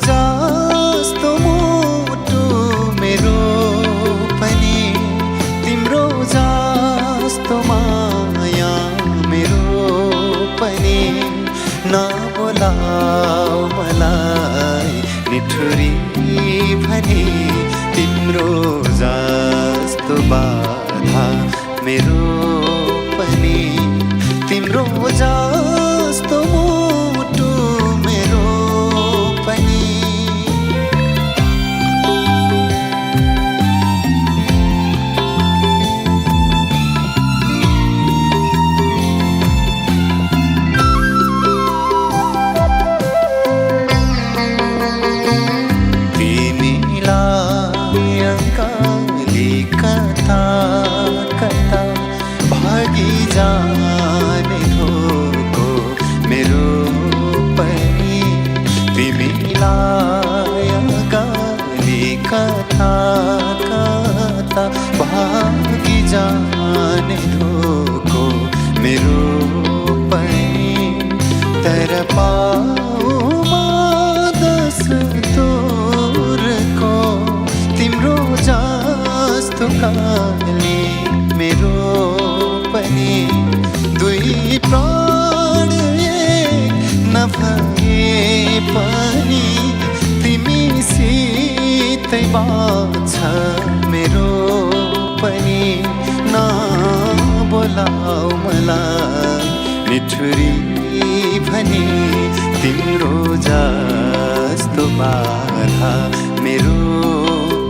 जस्तो मुटु मेरो पनि, तिम्रो जस्तो माया मेरो पनि, नबोलाऊ मलाई निठुरी भनी, तिम्रो जस्तो बाधा मेरो पनि, तिम्रो जस्तो मुटु मेरो पनि। कता कता भागी जाने धोको मेरो पनि, तिमीलाई गाली कता कता भागी जाने धोको मेरो पनि, तर पाउमा दस तोरको तिम्रो जस्तो काली मेरो पनि, दुई प्राण एक नभए पनि, तिमीसितै बाँच्छ मेरो पनि, नबोलाऊ मलाई निठुरी भनी, तिम्रो जस्तो बाधा मेरो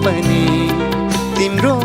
पनि, तिम्रो